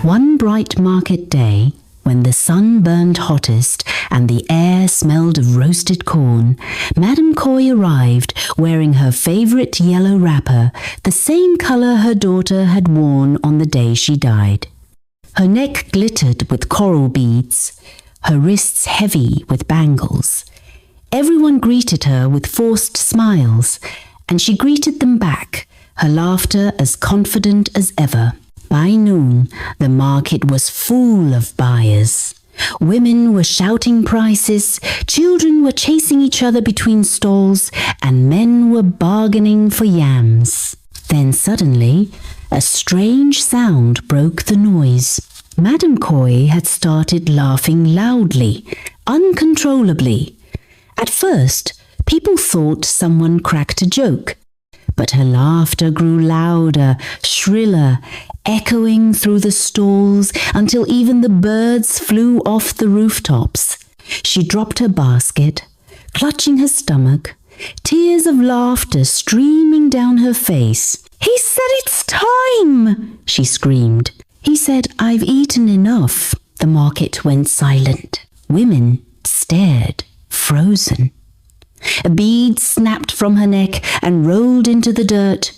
One bright market day, when the sun burned hottest and the air smelled of roasted corn, Madame Coy arrived wearing her favourite yellow wrapper, the same colour her daughter had worn on the day she died. Her neck glittered with coral beads, her wrists heavy with bangles. Everyone greeted her with forced smiles, and she greeted them back, her laughter as confident as ever. By noon, the market was full of buyers. Women were shouting prices, children were chasing each other between stalls, and men were bargaining for yams. Then suddenly, a strange sound broke the noise. Madame Coy had started laughing loudly, uncontrollably. At first, people thought someone cracked a joke, but her laughter grew louder, shriller, echoing through the stalls until even the birds flew off the rooftops. She dropped her basket, clutching her stomach, tears of laughter streaming down her face. "He said it's time!" she screamed. "He said I've eaten enough." The market went silent. Women stared, frozen. A bead snapped from her neck and rolled into the dirt.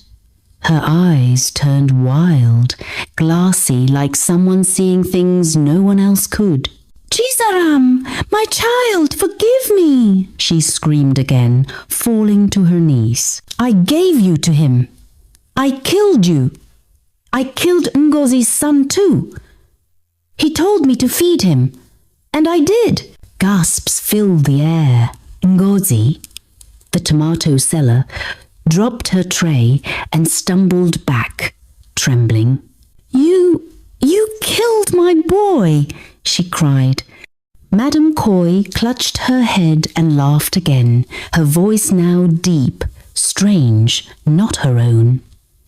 Her eyes turned wild, glassy like someone seeing things no one else could. "Chizaram, my child, forgive me!" she screamed again, falling to her knees. "I gave you to him. I killed you. I killed Ngozi's son too. He told me to feed him, and I did." Gasps filled the air. Ngozi, the tomato seller, dropped her tray and stumbled back, trembling. You killed my boy," she cried. Madame Coy clutched her head and laughed again, her voice now deep, strange, not her own.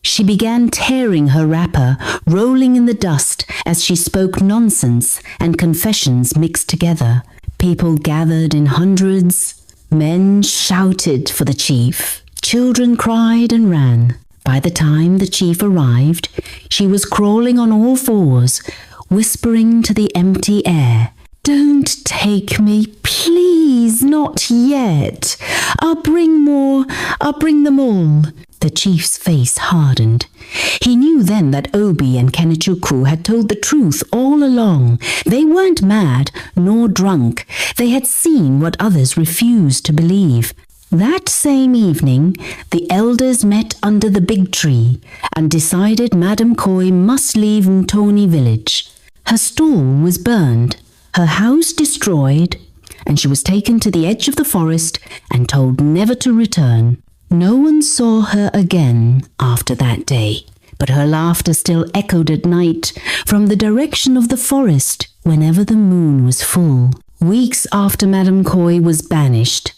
She began tearing her wrapper, rolling in the dust as she spoke nonsense and confessions mixed together. People gathered in hundreds. Men shouted for the chief. Children cried and ran. By the time the chief arrived, she was crawling on all fours, whispering to the empty air, "Don't take me, please, not yet. I'll bring more. I'll bring them all." The chief's face hardened. He knew then that Obi and Kenichukwu had told the truth all along. They weren't mad nor drunk. They had seen what others refused to believe. That same evening, the elders met under the big tree and decided Madame Coy must leave Mtoni village. Her stall was burned, her house destroyed, and she was taken to the edge of the forest and told never to return. No one saw her again after that day, but her laughter still echoed at night from the direction of the forest whenever the moon was full. Weeks after Madame Coy was banished,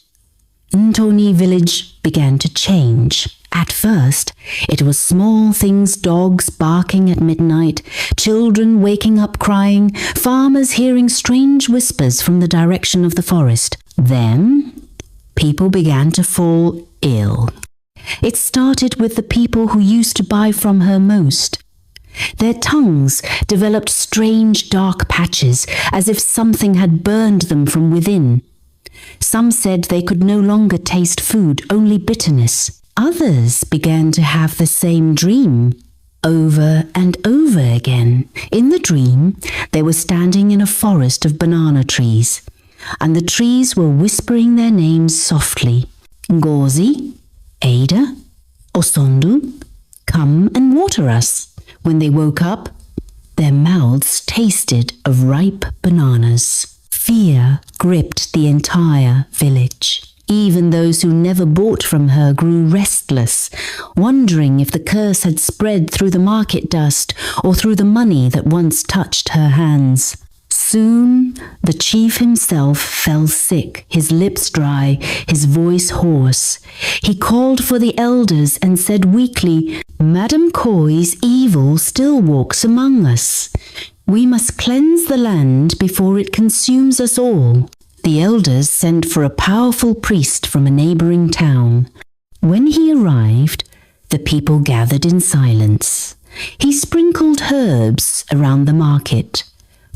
Mtoni village began to change. At first, it was small things, dogs barking at midnight, children waking up crying, farmers hearing strange whispers from the direction of the forest. Then, people began to fall ill. It started with the people who used to buy from her most. Their tongues developed strange dark patches, as if something had burned them from within. Some said they could no longer taste food, only bitterness. Others began to have the same dream, over and over again. In the dream, they were standing in a forest of banana trees, and the trees were whispering their names softly. "Ngozi, Ada, Osondu, come and water us." When they woke up, their mouths tasted of ripe bananas. Fear gripped the entire village. Even those who never bought from her grew restless, wondering if the curse had spread through the market dust or through the money that once touched her hands. Soon, the chief himself fell sick, his lips dry, his voice hoarse. He called for the elders and said weakly, "Madame Coy's evil still walks among us. We must cleanse the land before it consumes us all." The elders sent for a powerful priest from a neighboring town. When he arrived, the people gathered in silence. He sprinkled herbs around the market,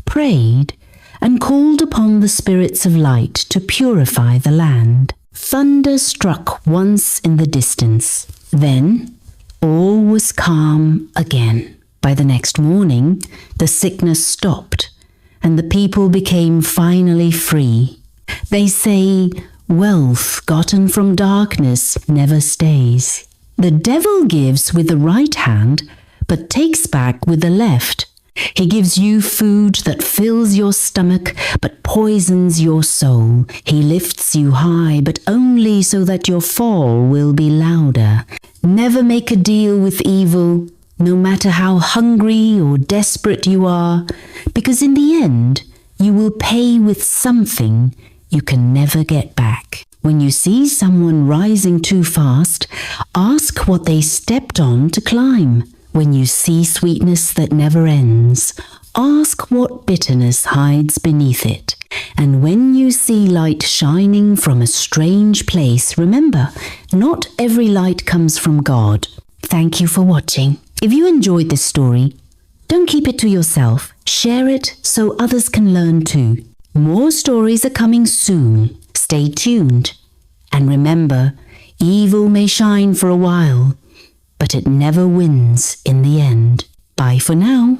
prayed, and called upon the spirits of light to purify the land. Thunder struck once in the distance. Then all was calm again. By the next morning, the sickness stopped, and the people became finally free. They say, wealth gotten from darkness never stays. The devil gives with the right hand, but takes back with the left. He gives you food that fills your stomach, but poisons your soul. He lifts you high, but only so that your fall will be louder. Never make a deal with evil, no matter how hungry or desperate you are, because in the end, you will pay with something you can never get back. When you see someone rising too fast, ask what they stepped on to climb. When you see sweetness that never ends, ask what bitterness hides beneath it. And when you see light shining from a strange place, remember, not every light comes from God. Thank you for watching. If you enjoyed this story, don't keep it to yourself. Share it so others can learn too. More stories are coming soon. Stay tuned. And remember, evil may shine for a while, but it never wins in the end. Bye for now.